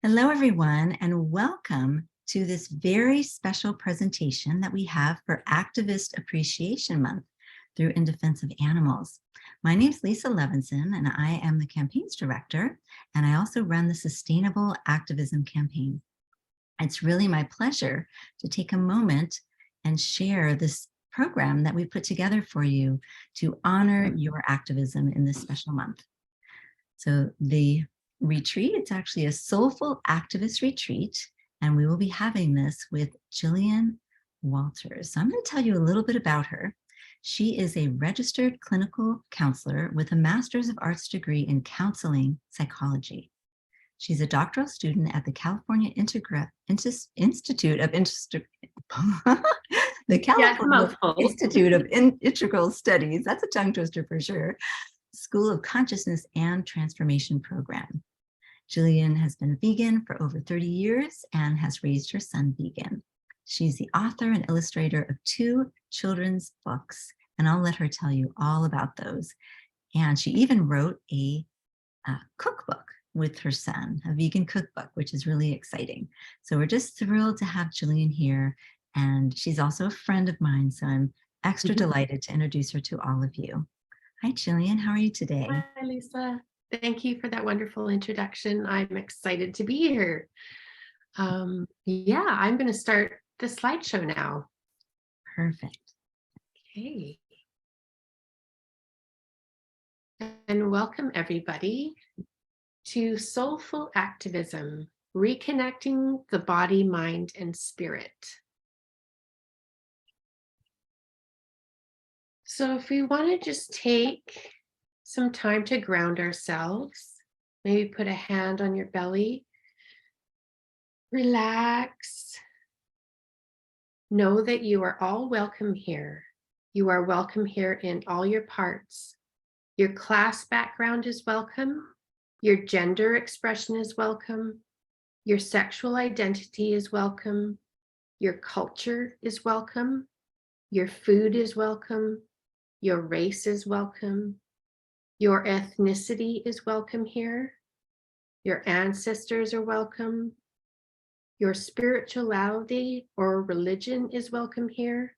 Hello, everyone, and welcome to this very special presentation that we have for Activist Appreciation Month through In Defense of Animals. My name is Lisa Levinson, and I am the campaigns director, and I also run the Sustainable Activism Campaign. It's really my pleasure to take a moment and share this program that we put together for you to honor your activism in this special month. So the retreat, it's actually a Soulful Activist Retreat, and we will be having this with Gillian Walters. So I'm going to tell you a little bit about her. She is a registered clinical counselor with a Master's of Arts degree in counseling psychology. She's a doctoral student at the California Institute of Integral Studies. That's a tongue twister for sure. School of Consciousness and Transformation program. Gillian has been vegan for over 30 years and has raised her son vegan. She's the author and illustrator of 2 children's books, and I'll let her tell you all about those. And she even wrote a cookbook with her son, a vegan cookbook, which is really exciting. So we're just thrilled to have Gillian here, and she's also a friend of mine, so I'm extra delighted to introduce her to all of you. Hi, Gillian. How are you today? Hi, Lisa. Thank you for that wonderful introduction. I'm excited to be here. Yeah, I'm going to start the slideshow now. Perfect. Okay. And welcome, everybody, to Soulful Activism, Reconnecting the Body, Mind, and Spirit. So if we want to just take some time to ground ourselves, maybe put a hand on your belly, relax. Know that you are all welcome here. You are welcome here in all your parts. Your class background is welcome. Your gender expression is welcome. Your sexual identity is welcome. Your culture is welcome. Your food is welcome. Your race is welcome. Your ethnicity is welcome here. Your ancestors are welcome. Your spirituality or religion is welcome here.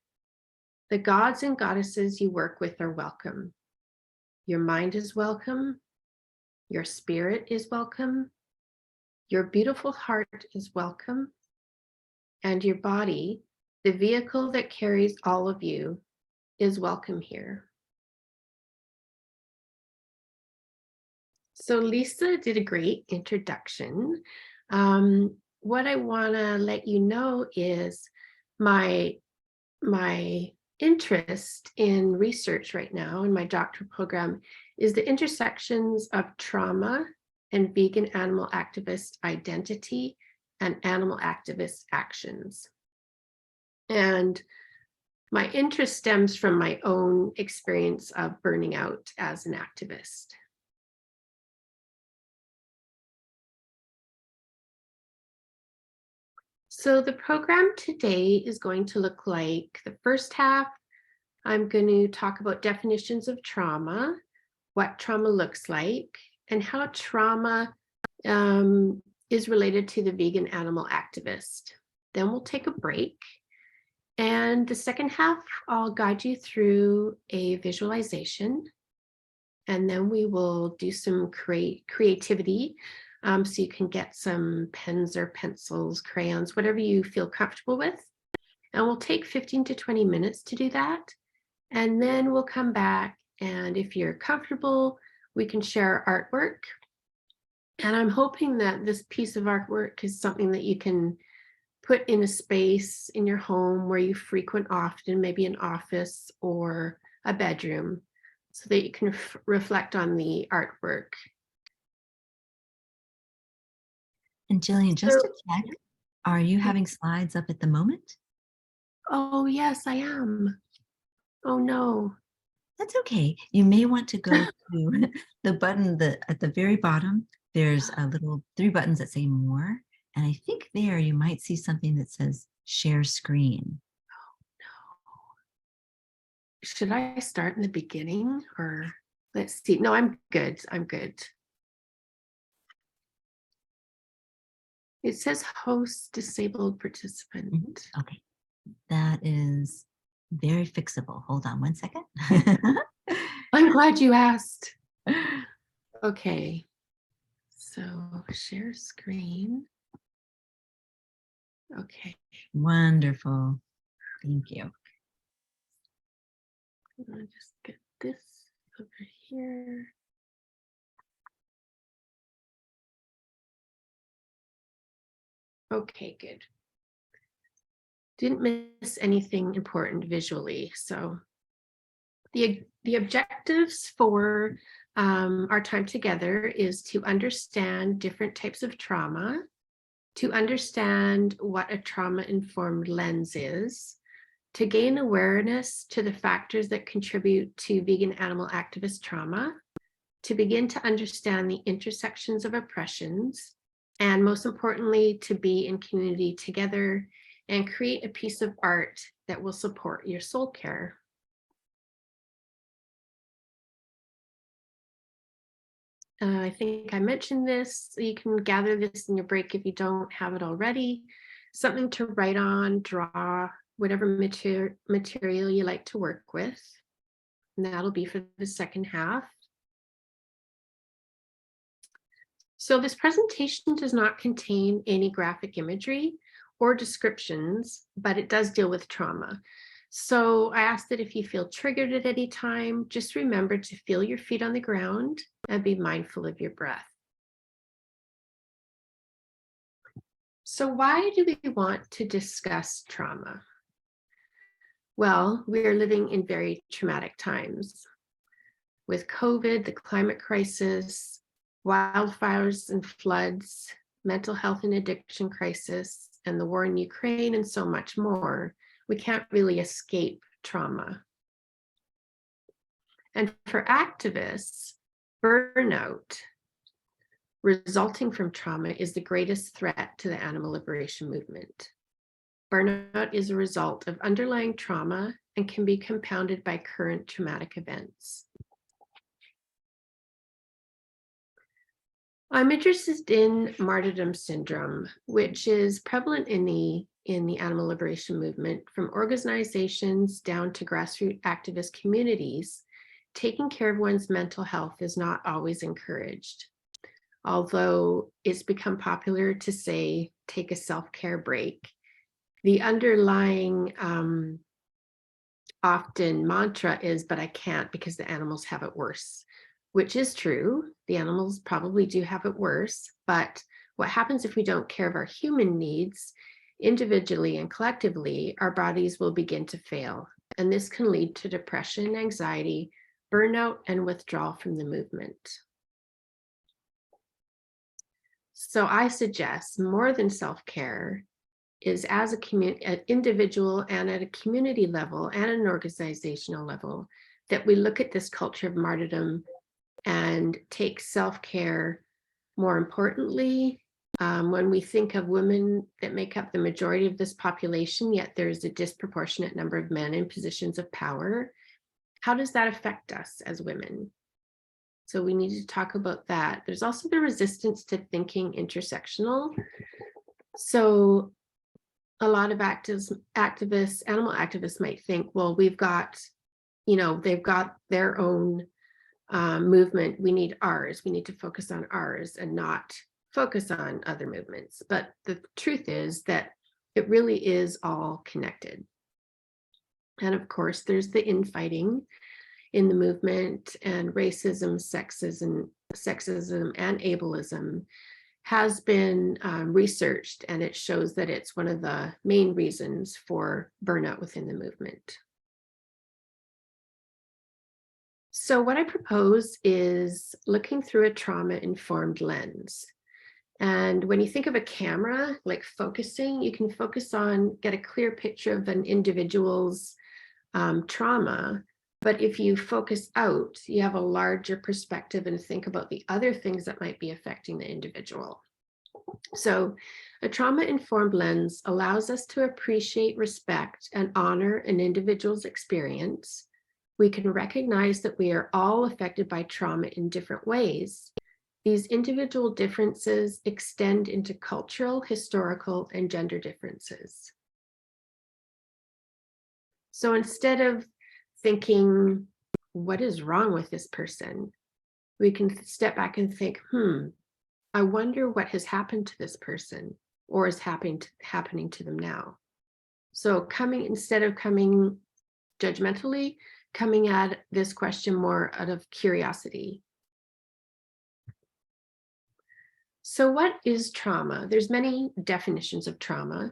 The gods and goddesses you work with are welcome. Your mind is welcome. Your spirit is welcome. Your beautiful heart is welcome. And your body, the vehicle that carries all of you, is welcome here. So Lisa did a great introduction. What I want to let you know is my interest in research right now in my doctoral program is the intersections of trauma and vegan animal activist identity and animal activist actions. And my interest stems from my own experience of burning out as an activist. So the program today is going to look like the first half. I'm going to talk about definitions of trauma, what trauma looks like, and how trauma is related to the vegan animal activist. Then we'll take a break. And the second half, I'll guide you through a visualization. And then we will do some creativity. So you can get some pens or pencils, crayons, whatever you feel comfortable with. And we'll take 15 to 20 minutes to do that. And then we'll come back. And if you're comfortable, we can share artwork. And I'm hoping that this piece of artwork is something that you can put in a space in your home where you frequent often, maybe an office or a bedroom, so that you can reflect on the artwork. And Gillian, just to check, are you having slides up at the moment? Oh, yes, I am. Oh, no. That's okay. You may want to go to the button at the very bottom. There's a little 3 buttons that say more. And I think there you might see something that says share screen. Oh, no. Should I start in the beginning or let's see. No, I'm good. I'm good. It says host disabled participant. Okay, that is very fixable. Hold on one second. I'm glad you asked. Okay, so share screen. Okay. Wonderful. Thank you. I'll just get this over here. Okay, good. Didn't miss anything important visually. So the objectives for our time together is to understand different types of trauma, to understand what a trauma-informed lens is, to gain awareness to the factors that contribute to vegan animal activist trauma, to begin to understand the intersections of oppressions, and most importantly, to be in community together and create a piece of art that will support your soul care. I think I mentioned this. You can gather this in your break if you don't have it already. Something to write on, draw, whatever material you like to work with. And that'll be for the second half. So this presentation does not contain any graphic imagery or descriptions, but it does deal with trauma. So I ask that if you feel triggered at any time, just remember to feel your feet on the ground and be mindful of your breath. So why do we want to discuss trauma? Well, we are living in very traumatic times. With COVID, the climate crisis, wildfires and floods, mental health and addiction crisis, and the war in Ukraine, and so much more, we can't really escape trauma. And for activists, burnout resulting from trauma is the greatest threat to the animal liberation movement. Burnout is a result of underlying trauma and can be compounded by current traumatic events. I'm interested in martyrdom syndrome, which is prevalent in the animal liberation movement, from organizations down to grassroots activist communities. Taking care of one's mental health is not always encouraged, although it's become popular to say, take a self-care break. The underlying often mantra is, but I can't because the animals have it worse, which is true. The animals probably do have it worse, but what happens if we don't care of our human needs individually and collectively, our bodies will begin to fail. And this can lead to depression, anxiety, burnout, and withdrawal from the movement. So I suggest more than self-care is, as a community, an individual and at a community level and an organizational level, that we look at this culture of martyrdom and take self-care more importantly. When we think of women that make up the majority of this population, yet there's a disproportionate number of men in positions of power, how does that affect us as women? So we need to talk about that. There's also the resistance to thinking intersectional. So a lot of activists, animal activists might think, well, we've got, they've got their own movement. We need ours. We need to focus on ours and not focus on other movements. But the truth is that it really is all connected. And of course, there's the infighting in the movement, and racism, sexism, and ableism has been researched, and it shows that it's one of the main reasons for burnout within the movement. So what I propose is looking through a trauma-informed lens. And when you think of a camera, like focusing, you can focus on, get a clear picture of an individual's trauma. But if you focus out, you have a larger perspective and think about the other things that might be affecting the individual. So a trauma-informed lens allows us to appreciate, respect, and honor an individual's experience. We can recognize that we are all affected by trauma in different ways, These individual differences extend into cultural, historical, and gender differences. So instead of thinking, what is wrong with this person? We can step back and think, I wonder what has happened to this person or is happening to them now. So instead of coming judgmentally, coming at this question more out of curiosity. So what is trauma? There's many definitions of trauma.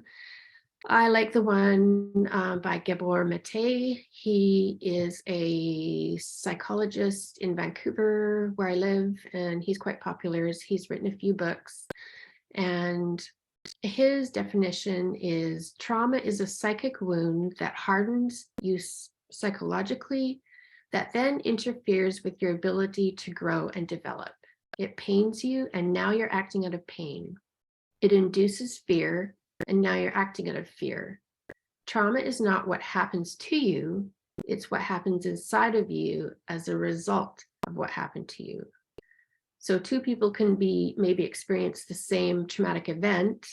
I like the one by Gabor Mate. He is a psychologist in Vancouver, where I live, and he's quite popular. He's written a few books, and his definition is trauma is a psychic wound that hardens you psychologically, that then interferes with your ability to grow and develop. It pains you, and now you're acting out of pain. It induces fear, and now you're acting out of fear. Trauma is not what happens to you, it's what happens inside of you as a result of what happened to you. So two people can maybe experience the same traumatic event,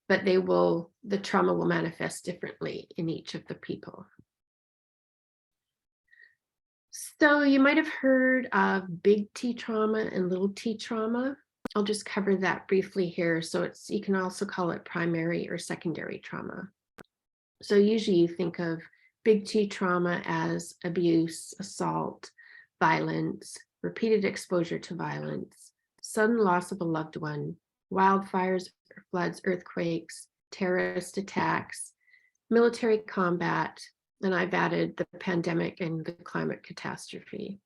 but the trauma will manifest differently in each of the people. So you might have heard of big T trauma and little t trauma. I'll just cover that briefly here. So you can also call it primary or secondary trauma. So usually you think of big T trauma as abuse, assault, violence, repeated exposure to violence, sudden loss of a loved one, wildfires, floods, earthquakes, terrorist attacks, military combat, and I've added the pandemic and the climate catastrophe.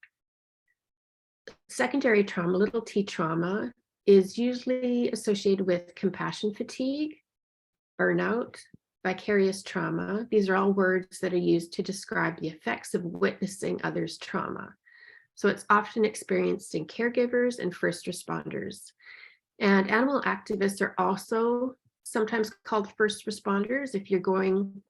Secondary trauma, little t trauma, is usually associated with compassion fatigue, burnout, vicarious trauma. These are all words that are used to describe the effects of witnessing others' trauma. So it's often experienced in caregivers and first responders. And animal activists are also sometimes called first responders. If you're going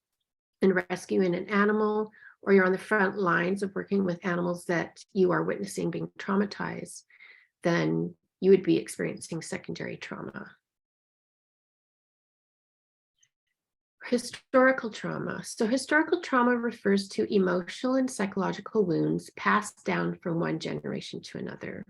and rescuing an animal, or you're on the front lines of working with animals that you are witnessing being traumatized, then you would be experiencing secondary trauma. Historical trauma. So historical trauma refers to emotional and psychological wounds passed down from one generation to another.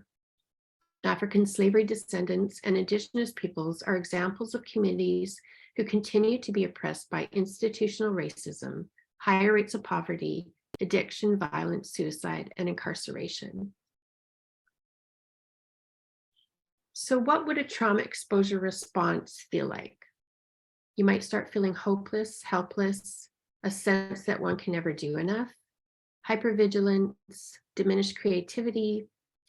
African slavery descendants and indigenous peoples are examples of communities who continue to be oppressed by institutional racism, higher rates of poverty, addiction, violence, suicide, and incarceration. So what would a trauma exposure response feel like? You might start feeling hopeless, helpless, a sense that one can never do enough, hypervigilance, diminished creativity,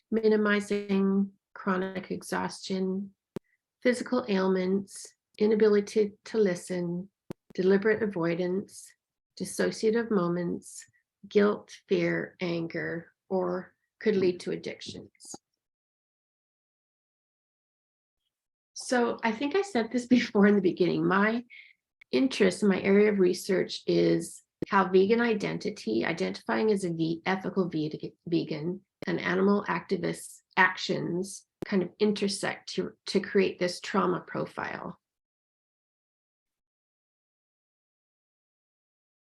minimizing chronic exhaustion, physical ailments, inability to listen, deliberate avoidance, dissociative moments, guilt, fear, anger, or could lead to addictions. So I think I said this before in the beginning. My interest, my area of research is how vegan identity, identifying as a ethical vegan, and animal activist actions kind of intersect to create this trauma profile.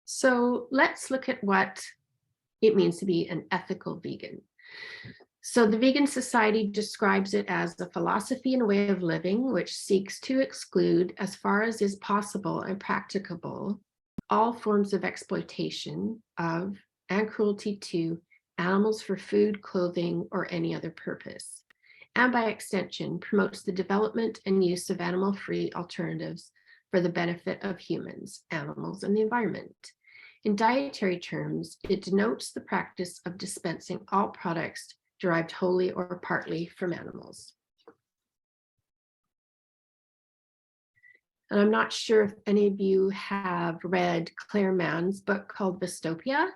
So let's look at what it means to be an ethical vegan. So the Vegan Society describes it as a philosophy and way of living which seeks to exclude, as far as is possible and practicable, all forms of exploitation of and cruelty to animals for food, clothing, or any other purpose, and by extension promotes the development and use of animal-free alternatives for the benefit of humans, animals, and the environment. In dietary terms, it denotes the practice of dispensing all products derived wholly or partly from animals. And I'm not sure if any of you have read Claire Mann's book called Dystopia.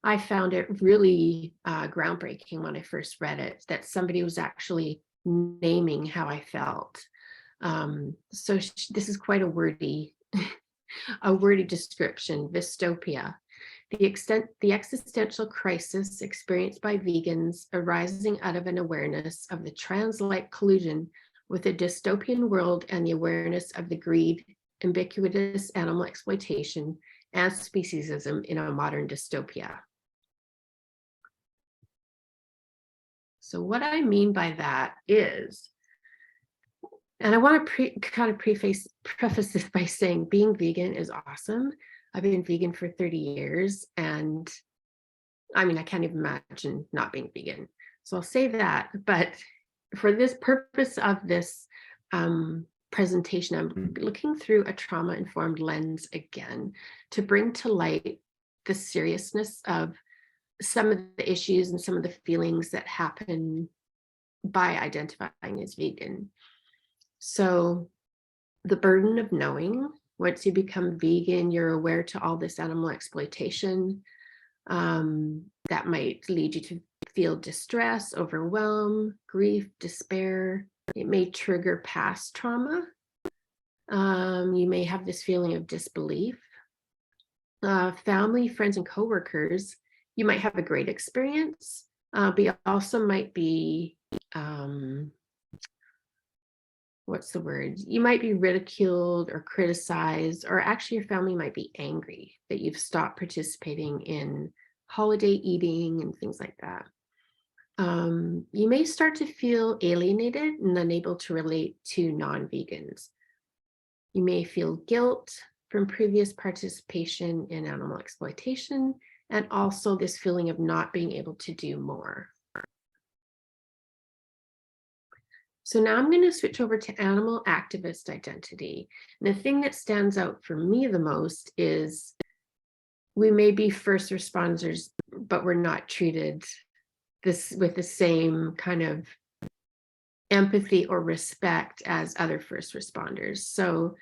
I found it really groundbreaking when I first read it, that somebody was actually naming how I felt. So this is quite a wordy description, dystopia. the existential crisis experienced by vegans arising out of an awareness of the trans-like collusion with a dystopian world and the awareness of the greed, ubiquitous animal exploitation, and speciesism in a modern dystopia. So what I mean by that is, and I want to preface this by saying being vegan is awesome. I've been vegan for 30 years, and I mean, I can't even imagine not being vegan. So I'll say that, but for this purpose of this presentation, I'm looking through a trauma-informed lens again to bring to light the seriousness of some of the issues and some of the feelings that happen by identifying as vegan. So the burden of knowing, once you become vegan, you're aware to all this animal exploitation. That might lead you to feel distress, overwhelm, grief, despair. It may trigger past trauma. You may have this feeling of disbelief. Family, friends, and coworkers, you might have a great experience, but you also might be, what's the word? You might be ridiculed or criticized, or actually your family might be angry that you've stopped participating in holiday eating and things like that. You may start to feel alienated and unable to relate to non-vegans. You may feel guilt from previous participation in animal exploitation, and also this feeling of not being able to do more. So now I'm going to switch over to animal activist identity. And the thing that stands out for me the most is we may be first responders, but we're not treated with the same kind of empathy or respect as other first responders. So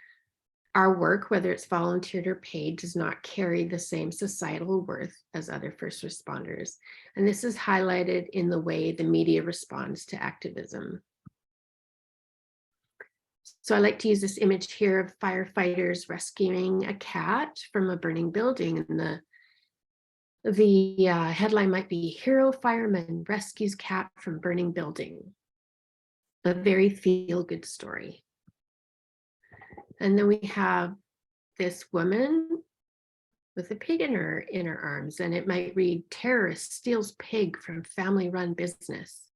our work, whether it's volunteered or paid, does not carry the same societal worth as other first responders. And this is highlighted in the way the media responds to activism. So I like to use this image here of firefighters rescuing a cat from a burning building, and the headline might be "Hero Fireman Rescues Cat from Burning Building." A very feel-good story. And then we have this woman with a pig in her arms, and it might read, "Terrorist steals pig from family-run business."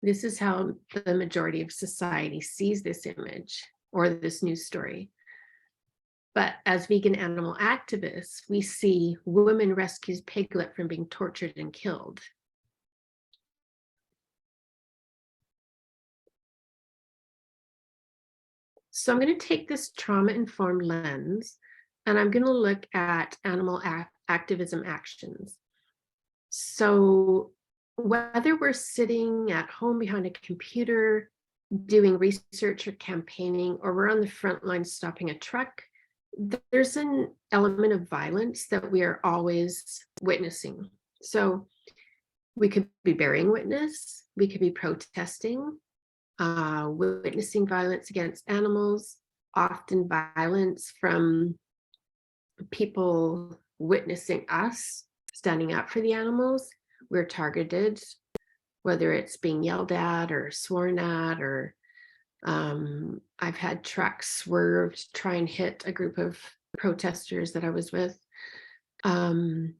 This is how the majority of society sees this image or this news story. But as vegan animal activists, we see woman rescues piglet from being tortured and killed. So I'm going to take this trauma-informed lens, and I'm going to look at animal activism actions. So whether we're sitting at home behind a computer, doing research or campaigning, or we're on the front line stopping a truck, there's an element of violence that we are always witnessing. So we could be bearing witness, we could be protesting, witnessing violence against animals, often violence from people witnessing us standing up for the animals. We're targeted, whether it's being yelled at or sworn at, or I've had trucks swerved, try and hit a group of protesters that I was with. And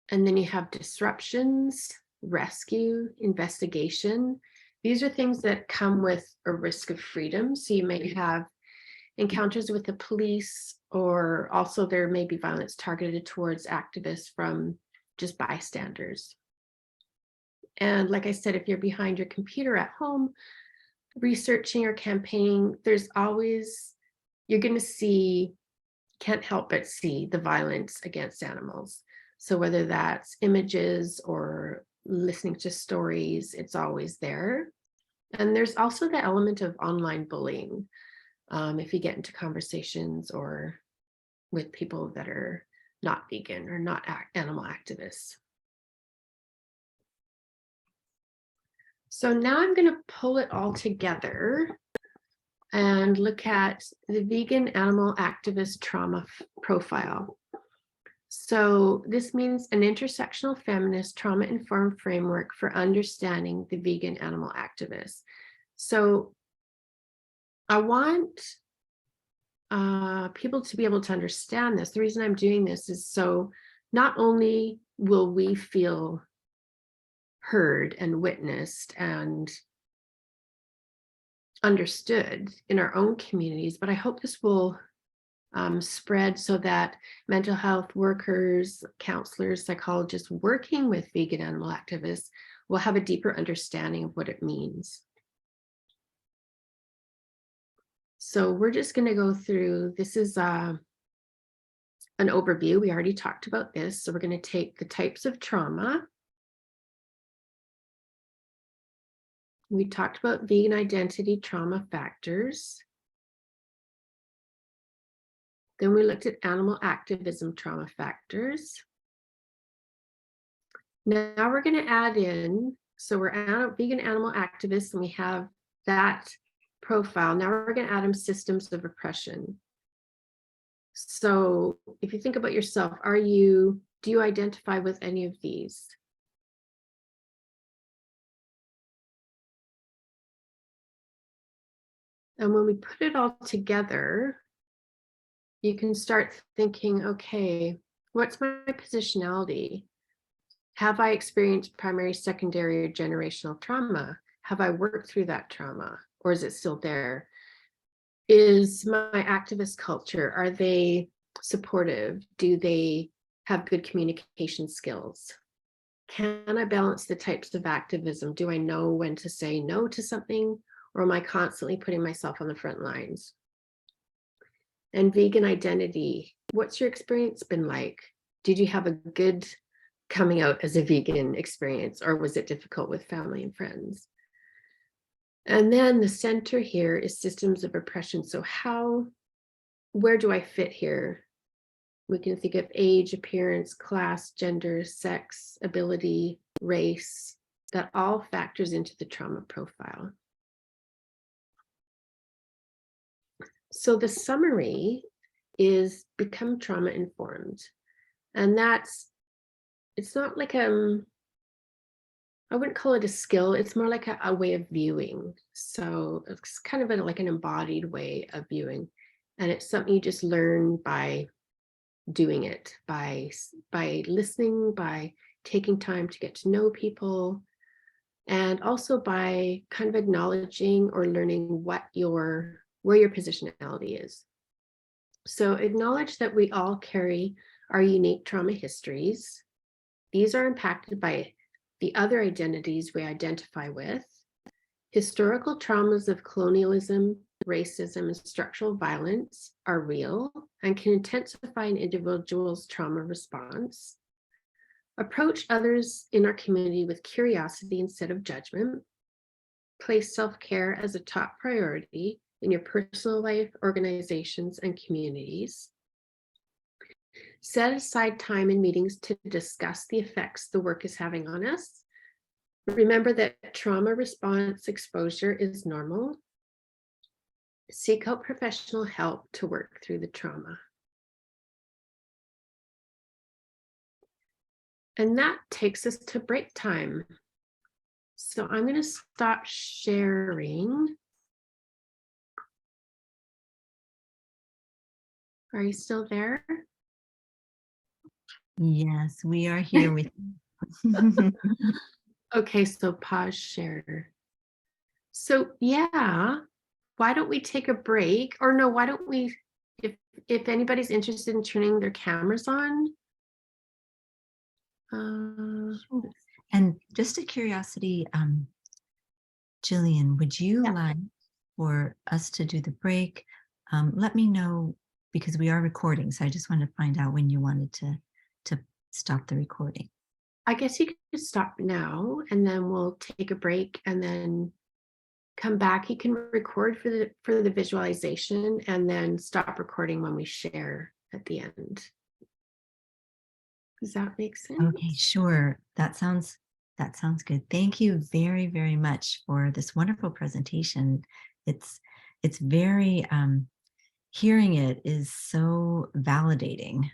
then you have disruptions, rescue, investigation. These are things that come with a risk of freedom. So you may have encounters with the police, or also there may be violence targeted towards activists from just bystanders. And like I said, if you're behind your computer at home, researching or campaigning, there's always, you're going to see, can't help but see the violence against animals. So whether that's images or listening to stories, it's always there. And there's also the element of online bullying. If you get into conversations or with people that are not vegan or not animal activists. So now I'm going to pull it all together and look at the vegan animal activist trauma profile. So this means an intersectional feminist trauma-informed framework for understanding the vegan animal activist. So I want people to be able to understand this. The reason I'm doing this is so not only will we feel heard and witnessed and understood in our own communities, but I hope this will spread so that mental health workers, counselors, psychologists working with vegan animal activists will have a deeper understanding of what it means. So we're just going to go through, this is an overview. We already talked about this. So we're going to take the types of trauma. We talked about vegan identity trauma factors. Then we looked at animal activism trauma factors. Now we're going to add in, so we're vegan animal activists and we have that profile. Now we're going to add in systems of oppression. So if you think about yourself, do you identify with any of these? And when we put it all together, you can start thinking, okay, what's my positionality? Have I experienced primary, secondary, or generational trauma? Have I worked through that trauma, or is it still there? Is my activist culture, are they supportive? Do they have good communication skills? Can I balance the types of activism? Do I know when to say no to something, or am I constantly putting myself on the front lines? And vegan identity, what's your experience been like? Did you have a good coming out as a vegan experience, or was it difficult with family and friends? And then the center here is systems of oppression. So where do I fit here? We can think of age, appearance, class, gender, sex, ability, race. That all factors into the trauma profile. So the summary is become trauma informed. And it's not like I wouldn't call it a skill. It's more like a way of viewing. So it's kind of like an embodied way of viewing. And it's something you just learn by doing it, by listening, by taking time to get to know people, and also by kind of acknowledging or learning where your positionality is. So acknowledge that we all carry our unique trauma histories. These are impacted by the other identities we identify with. Historical traumas of colonialism, racism, and structural violence are real and can intensify an individual's trauma response. Approach others in our community with curiosity instead of judgment. Place self-care as a top priority in your personal life, organizations, and communities. Set aside time in meetings to discuss the effects the work is having on us. Remember that trauma response exposure is normal. Seek out professional help to work through the trauma. And that takes us to break time. So I'm going to stop sharing. Are you still there? Yes, we are here with you. Okay, so pause share. So yeah, why don't we take a break? Or no, why don't we, if anybody's interested in turning their cameras on. And just a curiosity, Gillian, would you like for us to do the break? Let me know, because we are recording. So I just wanted to find out when you wanted to stop the recording. I guess you could stop now and then we'll take a break and then come back. You can record for the visualization and then stop recording when we share at the end. Does that make sense? Okay, sure. That sounds good. Thank you very, very much for this wonderful presentation. It's very, hearing it is so validating,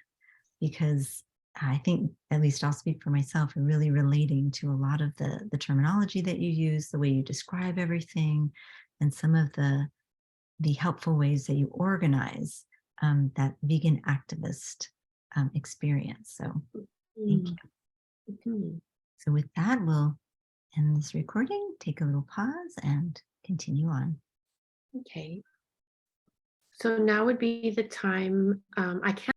because I think, at least I'll speak for myself, really relating to a lot of the terminology that you use, the way you describe everything, and some of the helpful ways that you organize that vegan activist experience. So thank you. Mhm. So with that, we'll end this recording, take a little pause, and continue on. Okay. So now would be the time. I can't